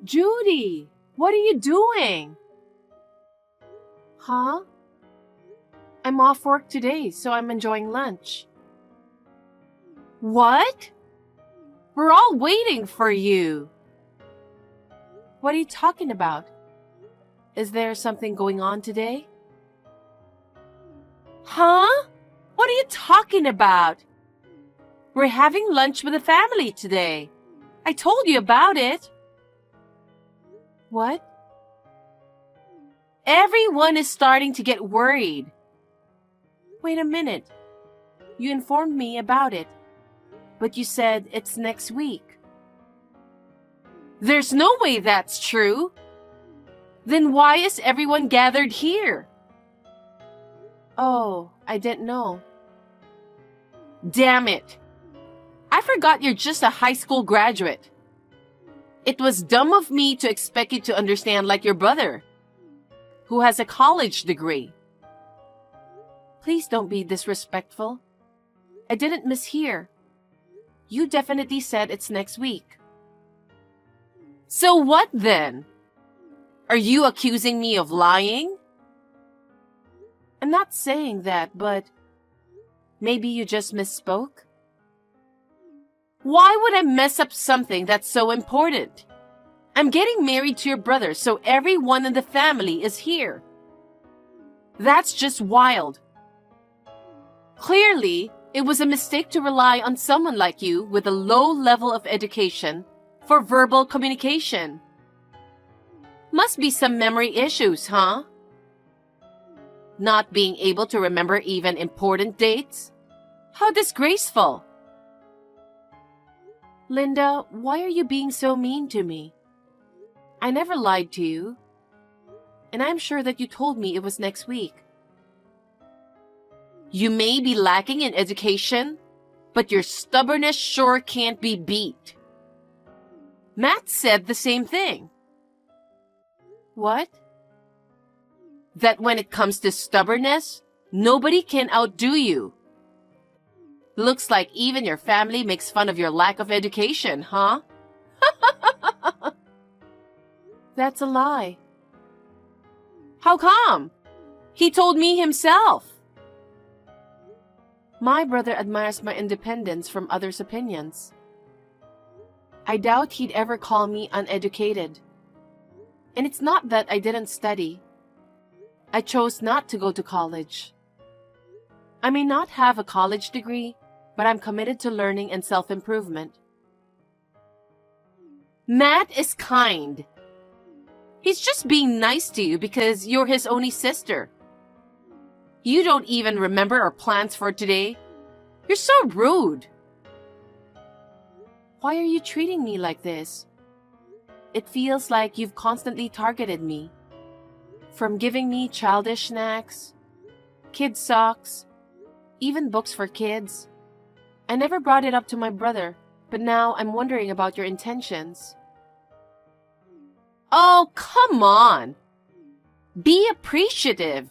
Judy, what are you doing? Huh? I'm off work today, so I'm enjoying lunch. What? We're all waiting for you. What are you talking about? Is there something going on today? Huh? What are you talking about? We're having lunch with the family today. I told you about it. What? Everyone is starting to get worried. Wait a minute. You informed me about it, but you said it's next week. There's no way that's true. Then why is everyone gathered here? Oh, I didn't know. Damn it. I forgot you're just a high school graduate. It was dumb of me to expect you to understand like your brother, who has a college degree. Please don't be disrespectful. I didn't mishear. You definitely said it's next week. So what then? Are you accusing me of lying? I'm not saying that, but maybe you just misspoke? Why would I mess up something that's so important? I'm getting married to your brother, so everyone in the family is here. That's just wild. Clearly, it was a mistake to rely on someone like you with a low level of education for verbal communication. Must be some memory issues, huh? Not being able to remember even important dates? How disgraceful! Linda, why are you being so mean to me? I never lied to you. And I'm sure that you told me it was next week. You may be lacking in education, but your stubbornness sure can't be beat. Matt said the same thing. What? That when it comes to stubbornness, nobody can outdo you. Looks like even your family makes fun of your lack of education, huh? That's a lie. How come? He told me himself. My brother admires my independence from others' opinions. I doubt he'd ever call me uneducated. And it's not that I didn't study. I chose not to go to college. I may not have a college degree, but I'm committed to learning and self-improvement. Matt is kind. He's just being nice to you because you're his only sister. You don't even remember our plans for today. You're so rude. Why are you treating me like this? It feels like you've constantly targeted me. From giving me childish snacks, kid socks, even books for kids. I never brought it up to my brother, but now I'm wondering about your intentions. Oh, come on. Be appreciative.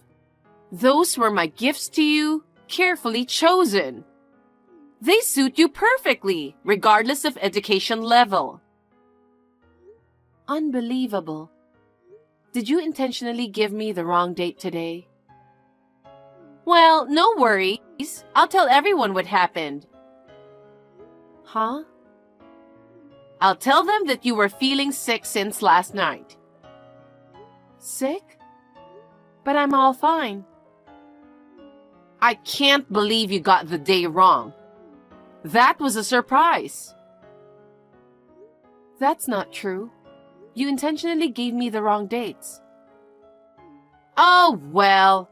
Those were my gifts to you, carefully chosen. They suit you perfectly, regardless of education level. Unbelievable. Did you intentionally give me the wrong date today? Well, no worries. I'll tell everyone what happened. Huh? I'll tell them that you were feeling sick since last night. Sick? But I'm all fine. I can't believe you got the day wrong. That was a surprise. That's not true. You intentionally gave me the wrong dates. Oh, well.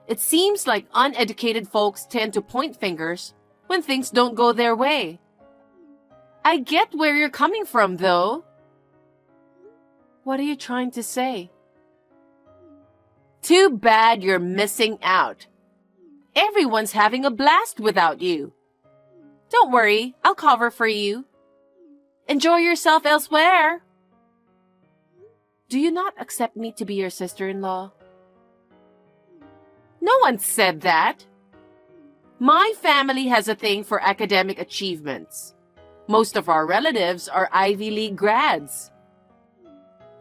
It seems like uneducated folks tend to point fingers when things don't go their way. I get where you're coming from, though. What are you trying to say? Too bad you're missing out. Everyone's having a blast without you. Don't worry, I'll cover for you. Enjoy yourself elsewhere. Do you not accept me to be your sister-in-law? No one said that. My family has a thing for academic achievements. Most of our relatives are Ivy League grads.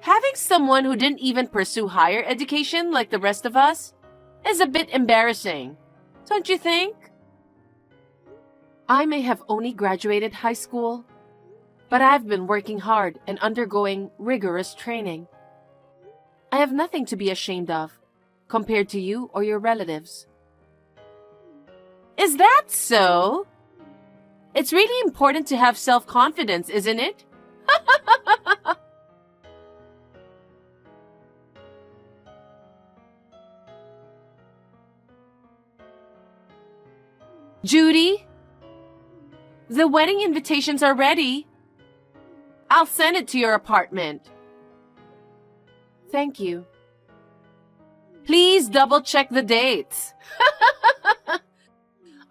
Having someone who didn't even pursue higher education like the rest of us is a bit embarrassing, don't you think? I may have only graduated high school, but I've been working hard and undergoing rigorous training. I have nothing to be ashamed of compared to you or your relatives. Is that so? It's really important to have self-confidence, isn't it? Judy, the wedding invitations are ready. I'll send it to your apartment. Thank you. Please double-check the dates.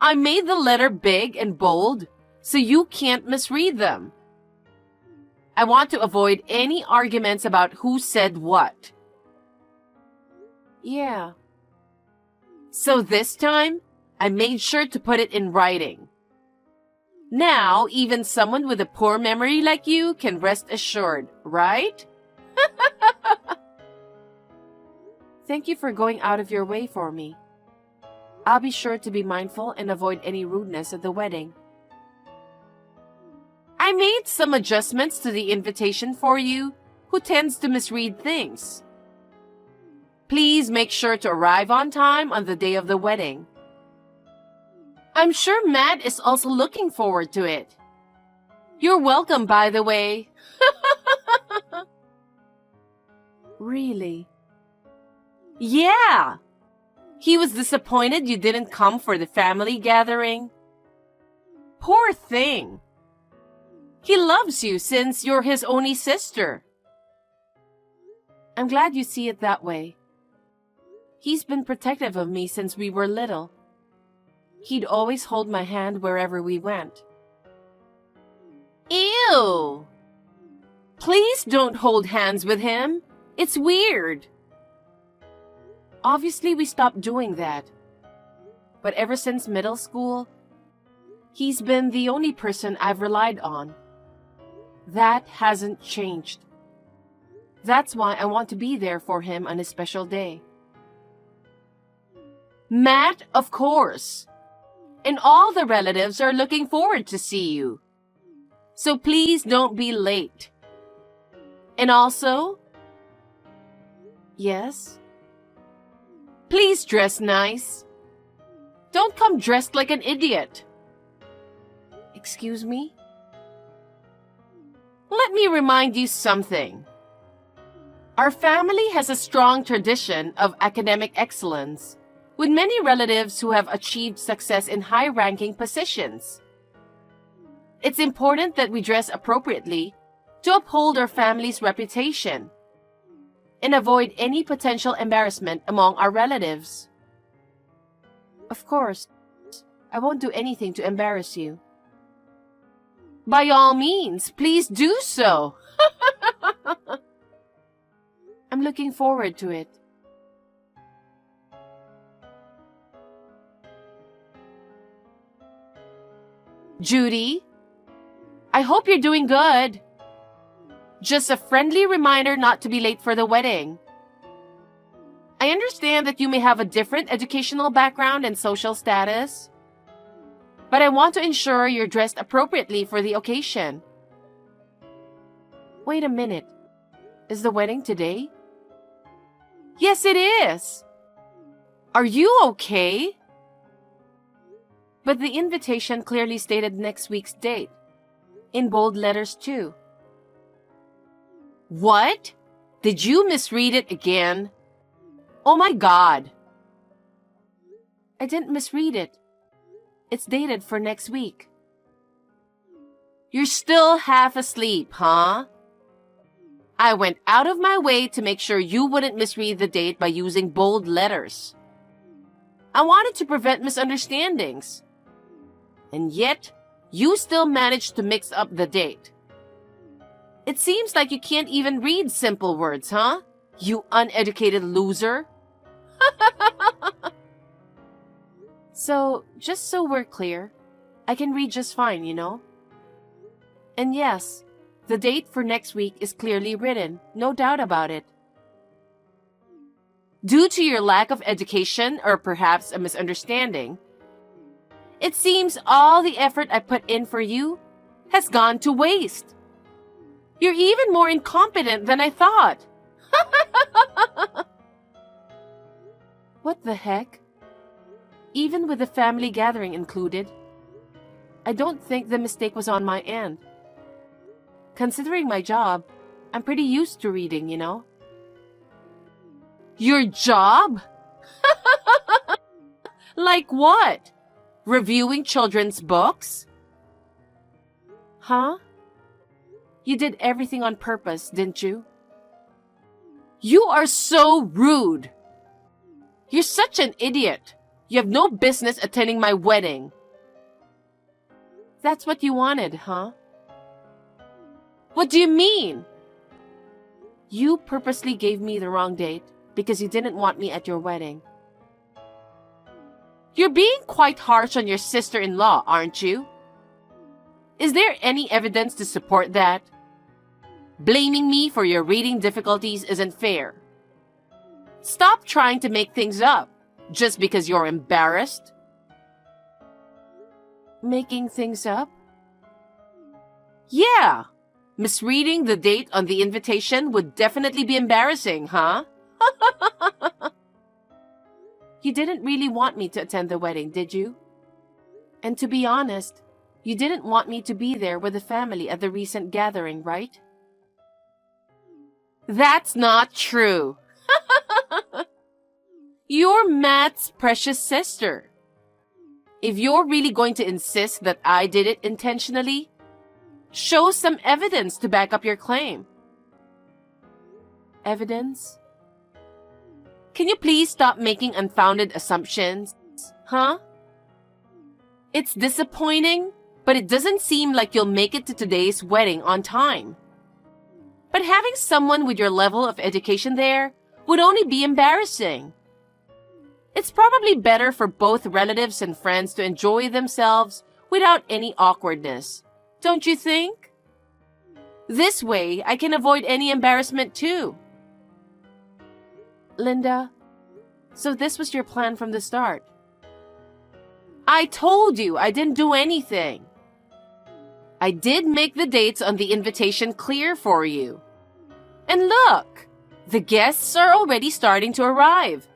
I made the letter big and bold so you can't misread them. I want to avoid any arguments about who said what. Yeah. So this time, I made sure to put it in writing. Now, even someone with a poor memory like you can rest assured, right? Thank you for going out of your way for me. I'll be sure to be mindful and avoid any rudeness at the wedding. I made some adjustments to the invitation for you, who tends to misread things. Please make sure to arrive on time on the day of the wedding. I'm sure Matt is also looking forward to it. You're welcome, by the way. Really? Yeah. He was disappointed you didn't come for the family gathering. Poor thing. He loves you since you're his only sister. I'm glad you see it that way. He's been protective of me since we were little. He'd always hold my hand wherever we went. Ew! Please don't hold hands with him. It's weird. Obviously, we stopped doing that. But ever since middle school, he's been the only person I've relied on. That hasn't changed. That's why I want to be there for him on a special day. Matt, of course. And all the relatives are looking forward to see you. So please don't be late. And also, yes? Please dress nice. Don't come dressed like an idiot. Excuse me? Let me remind you something. Our family has a strong tradition of academic excellence, with many relatives who have achieved success in high-ranking positions. It's important that we dress appropriately to uphold our family's reputation and avoid any potential embarrassment among our relatives. Of course, I won't do anything to embarrass you. By all means, please do so. I'm looking forward to it. Judy, I hope you're doing good. Just a friendly reminder not to be late for the wedding. I understand that you may have a different educational background and social status, but I want to ensure you're dressed appropriately for the occasion. Wait a minute. Is the wedding today? Yes, it is. Are you okay? But the invitation clearly stated next week's date, in bold letters too. What? Did you misread it again? Oh my God. I didn't misread it. It's dated for next week. You're still half asleep, huh? I went out of my way to make sure you wouldn't misread the date by using bold letters. I wanted to prevent misunderstandings. And yet, you still managed to mix up the date. It seems like you can't even read simple words, huh? You uneducated loser. So, just so we're clear, I can read just fine, you know? And yes, The date for next week is clearly written, no doubt about it. Due to your lack of education or perhaps a misunderstanding, it seems all the effort I put in for you has gone to waste. You're even more incompetent than I thought. What the heck? Even with the family gathering included, I don't think the mistake was on my end. Considering my job, I'm pretty used to reading, you know. Your job? Like what? Reviewing children's books? Huh? You did everything on purpose, didn't you? You are so rude. You're such an idiot. You have no business attending my wedding. That's what you wanted, huh? What do you mean? You purposely gave me the wrong date because you didn't want me at your wedding. You're being quite harsh on your sister-in-law, aren't you? Is there any evidence to support that? Blaming me for your reading difficulties isn't fair. Stop trying to make things up just because you're embarrassed. Making things up? Yeah. Misreading the date on the invitation would definitely be embarrassing, huh? You didn't really want me to attend the wedding, did you? And to be honest, you didn't want me to be there with the family at the recent gathering, right? That's not true. You're Matt's precious sister. If you're really going to insist that I did it intentionally, show some evidence to back up your claim. Evidence? Can you please stop making unfounded assumptions? Huh? It's disappointing, but it doesn't seem like you'll make it to today's wedding on time. But having someone with your level of education there would only be embarrassing. It's probably better for both relatives and friends to enjoy themselves without any awkwardness, don't you think? This way, I can avoid any embarrassment too. Linda, so this was your plan from the start. I told you I didn't do anything. I did make the dates on the invitation clear for you. And look, the guests are already starting to arrive.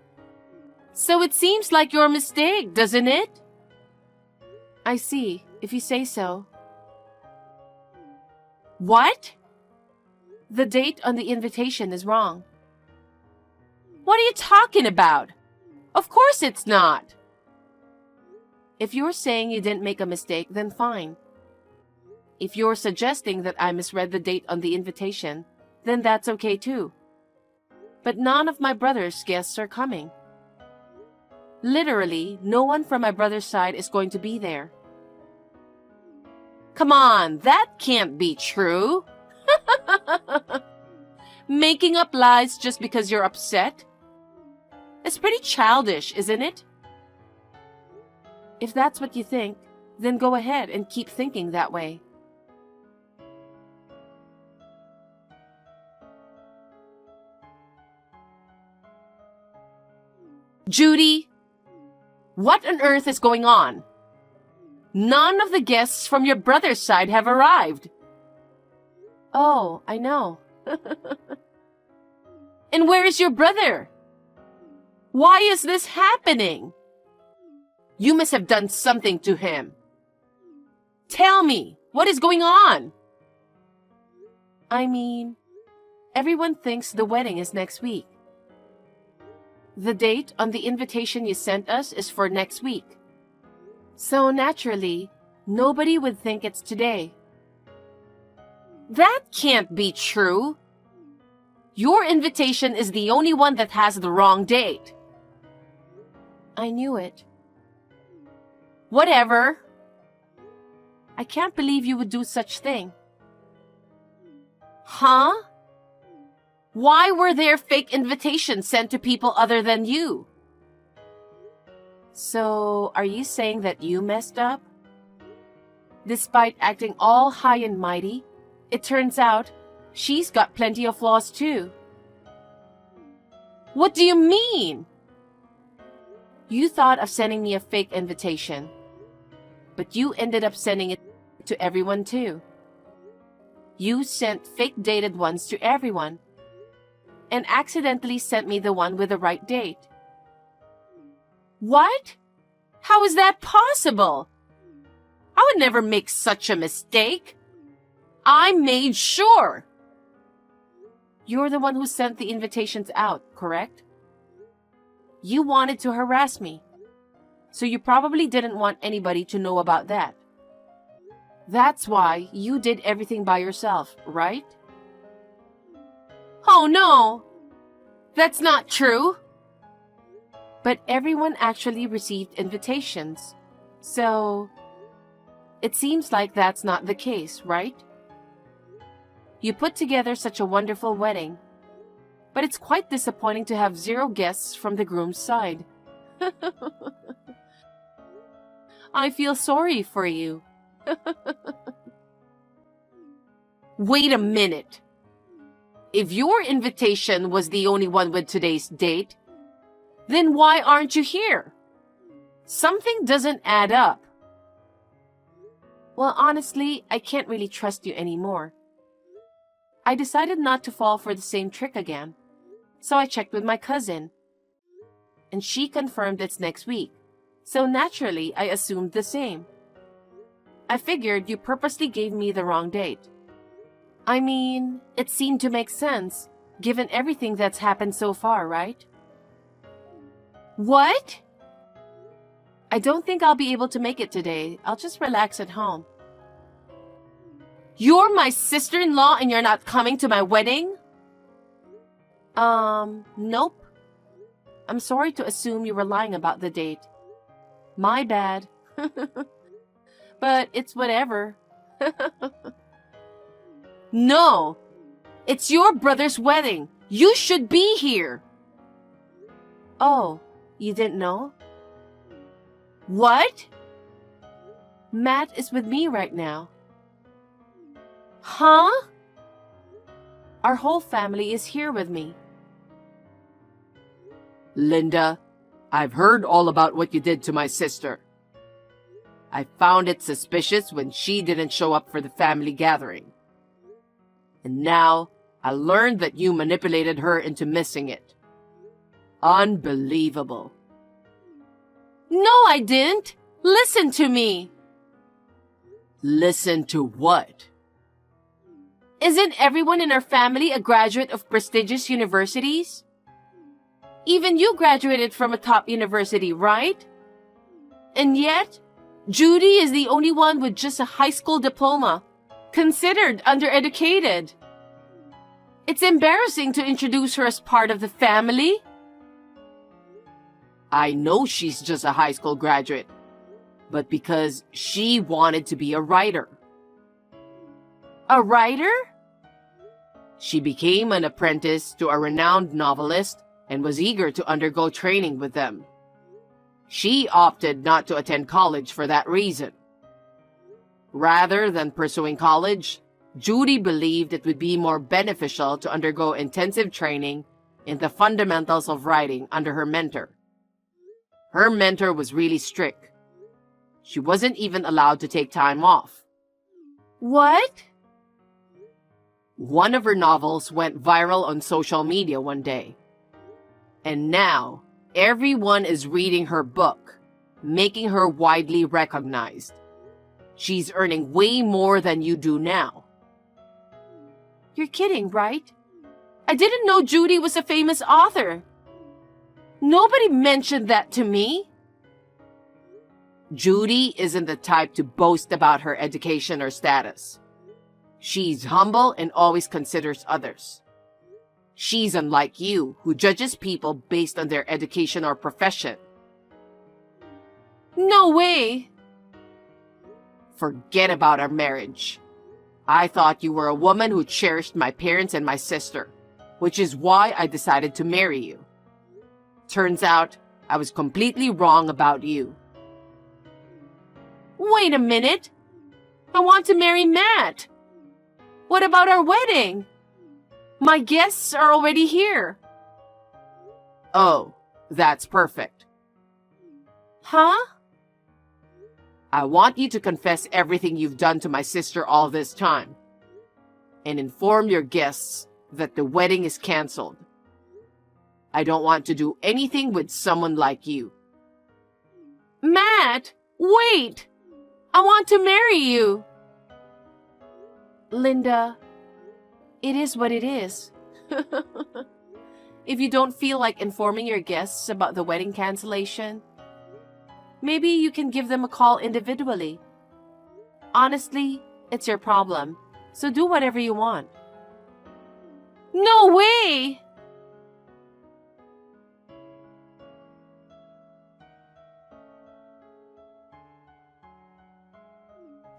So it seems like your mistake, doesn't it? I see, if you say so. What? The date on the invitation is wrong. What are you talking about? Of course it's not. If you're saying you didn't make a mistake, then fine. If you're suggesting that I misread the date on the invitation, then that's okay too. But none of my brother's guests are coming. Literally, no one from my brother's side is going to be there. Come on, that can't be true. Making up lies just because you're upset? It's pretty childish, isn't it? If that's what you think, then go ahead and keep thinking that way. Judy, what on earth is going on? None of the guests from your brother's side have arrived. Oh, I know. And where is your brother? Why is this happening? You must have done something to him. Tell me, what is going on? I mean, everyone thinks the wedding is next week. The date on the invitation you sent us is for next week. So naturally, nobody would think it's today. That can't be true. Your invitation is the only one that has the wrong date. I knew it. Whatever. I can't believe you would do such thing. Huh? Why were there fake invitations sent to people other than you? So, are you saying that you messed up? Despite acting all high and mighty, It turns out she's got plenty of flaws too. What do you mean? You thought of sending me a fake invitation, but you ended up sending it to everyone too. You sent fake dated ones to everyone and accidentally sent me the one with the right date. What? How is that possible? I would never make such a mistake. I made sure. You're the one who sent the invitations out, correct? You wanted to harass me, so you probably didn't want anybody to know about that. That's why you did everything by yourself, right? Oh no! That's not true! But everyone actually received invitations, so it seems like that's not the case, right? You put together such a wonderful wedding, but it's quite disappointing to have 0 guests from the groom's side. I feel sorry for you. Wait a minute. If your invitation was the only one with today's date, then why aren't you here? Something doesn't add up. Well, honestly, I can't really trust you anymore. I decided not to fall for the same trick again, so I checked with my cousin. And she confirmed it's next week, so naturally I assumed the same. I figured you purposely gave me the wrong date. I mean, it seemed to make sense, given everything that's happened so far, right? What? I don't think I'll be able to make it today. I'll just relax at home. You're my sister-in-law and you're not coming to my wedding? Nope. I'm sorry to assume you were lying about the date. My bad. But it's whatever. No! It's your brother's wedding. You should be here. Oh, you didn't know? What? Matt is with me right now. Huh? Our whole family is here with me. Linda, I've heard all about what you did to my sister. I found it suspicious when she didn't show up for the family gathering. And now I learned that you manipulated her into missing it. Unbelievable. No, I didn't. Listen to me. Listen to what? Isn't everyone in our family a graduate of prestigious universities? Even you graduated from a top university, right? And yet, Judy is the only one with just a high school diploma, considered undereducated. It's embarrassing to introduce her as part of the family. I know she's just a high school graduate, but because she wanted to be a writer. A writer? She became an apprentice to a renowned novelist and was eager to undergo training with them. She opted not to attend college for that reason. Rather than pursuing college, Judy believed it would be more beneficial to undergo intensive training in the fundamentals of writing under her mentor. Her mentor was really strict. She wasn't even allowed to take time off. What? One of her novels went viral on social media one day. And now, everyone is reading her book, making her widely recognized. She's earning way more than you do now. You're kidding, right? I didn't know Judy was a famous author. Nobody mentioned that to me. Judy isn't the type to boast about her education or status. She's humble and always considers others. She's unlike you, who judges people based on their education or profession. No way! Forget about our marriage. I thought you were a woman who cherished my parents and my sister, which is why I decided to marry you. Turns out, I was completely wrong about you. Wait a minute! I want to marry Matt! What about our wedding? My guests are already here. Oh, that's perfect. Huh? I want you to confess everything you've done to my sister all this time and inform your guests that the wedding is canceled. I don't want to do anything with someone like you. Matt, wait! I want to marry you. Linda, it is what it is. If you don't feel like informing your guests about the wedding cancellation, maybe you can give them a call individually. Honestly, it's your problem, so do whatever you want. No way!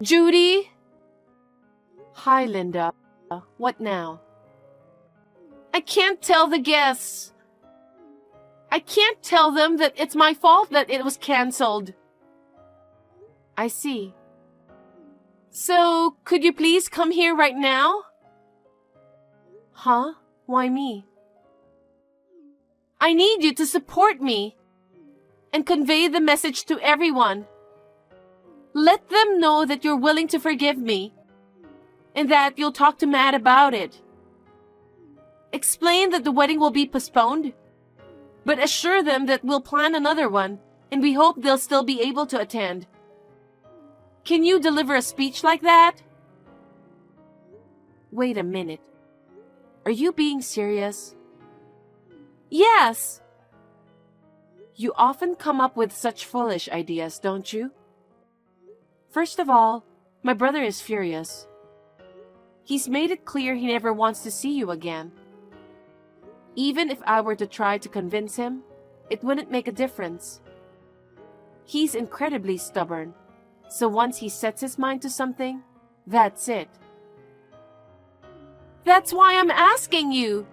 Judy? Hi, Linda. What now? I can't tell the guests. I can't tell them that it's my fault that it was canceled. I see. So, could you please come here right now? Huh? Why me? I need you to support me and convey the message to everyone. Let them know that you're willing to forgive me and that you'll talk to Matt about it. Explain that the wedding will be postponed, but assure them that we'll plan another one and we hope they'll still be able to attend. Can you deliver a speech like that? Wait a minute. Are you being serious? Yes. You often come up with such foolish ideas, don't you? First of all, my brother is furious. He's made it clear he never wants to see you again. Even if I were to try to convince him, it wouldn't make a difference. He's incredibly stubborn, so once he sets his mind to something, that's it. That's why I'm asking you.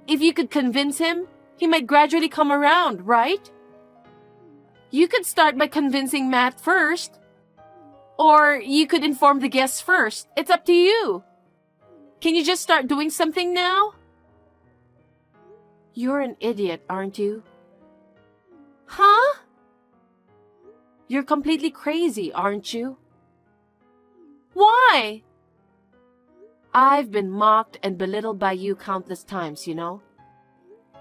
If you could convince him, he might gradually come around, right? You could start by convincing Matt first. Or you could inform the guests first. It's up to you. Can you just start doing something now? You're an idiot, aren't you? Huh? You're completely crazy, aren't you? Why? I've been mocked and belittled by you countless times, you know?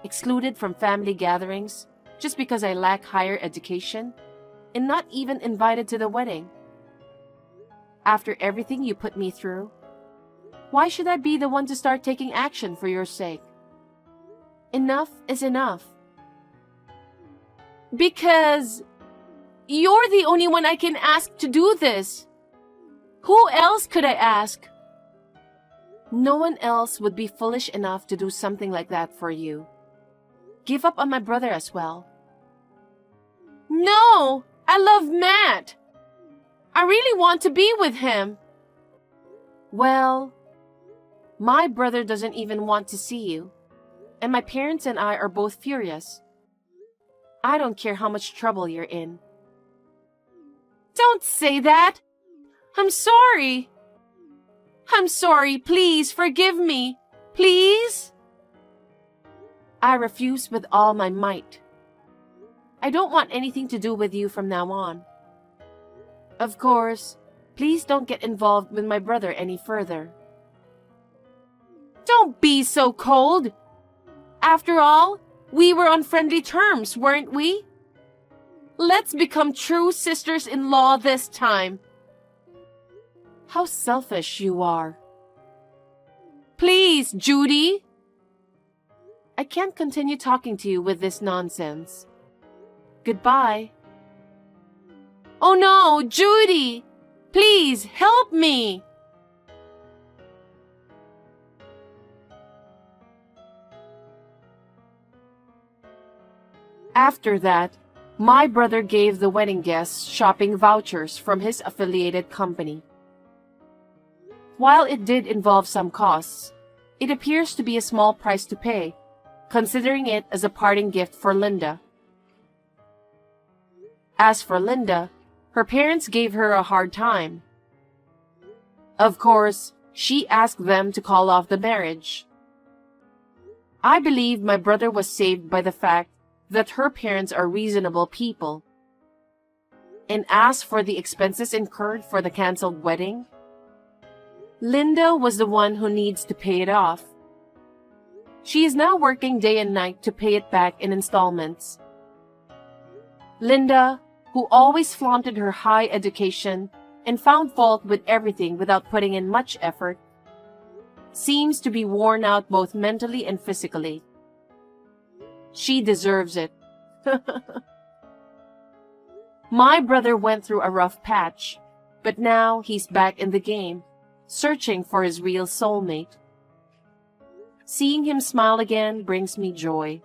Excluded from family gatherings just because I lack higher education and not even invited to the wedding. After everything you put me through, why should I be the one to start taking action for your sake? Enough is enough. Because you're the only one I can ask to do this. Who else could I ask? No one else would be foolish enough to do something like that for you. Give up on my brother as well. No! I love Matt! I really want to be with him. Well, my brother doesn't even want to see you, and my parents and I are both furious. I don't care how much trouble you're in. Don't say that! I'm sorry! I'm sorry, please forgive me. Please? I refuse with all my might. I don't want anything to do with you from now on. Of course, please don't get involved with my brother any further. Don't be so cold! After all, we were on friendly terms, weren't we? Let's become true sisters-in-law this time. How selfish you are. Please, Judy! I can't continue talking to you with this nonsense. Goodbye. Oh no, Judy! Please, help me! After that, my brother gave the wedding guests shopping vouchers from his affiliated company. While it did involve some costs, it appears to be a small price to pay, considering it as a parting gift for Linda. As for Linda, her parents gave her a hard time. Of course, She asked them to call off the marriage. I believe my brother was saved by the fact that her parents are reasonable people. And as for the expenses incurred for the canceled wedding, Linda was the one who needs to pay it off. She is now working day and night to pay it back in installments. Linda, who always flaunted her high education and found fault with everything without putting in much effort, seems to be worn out both mentally and physically. She deserves it. My brother went through a rough patch, but now he's back in the game, searching for his real soulmate. Seeing him smile again brings me joy.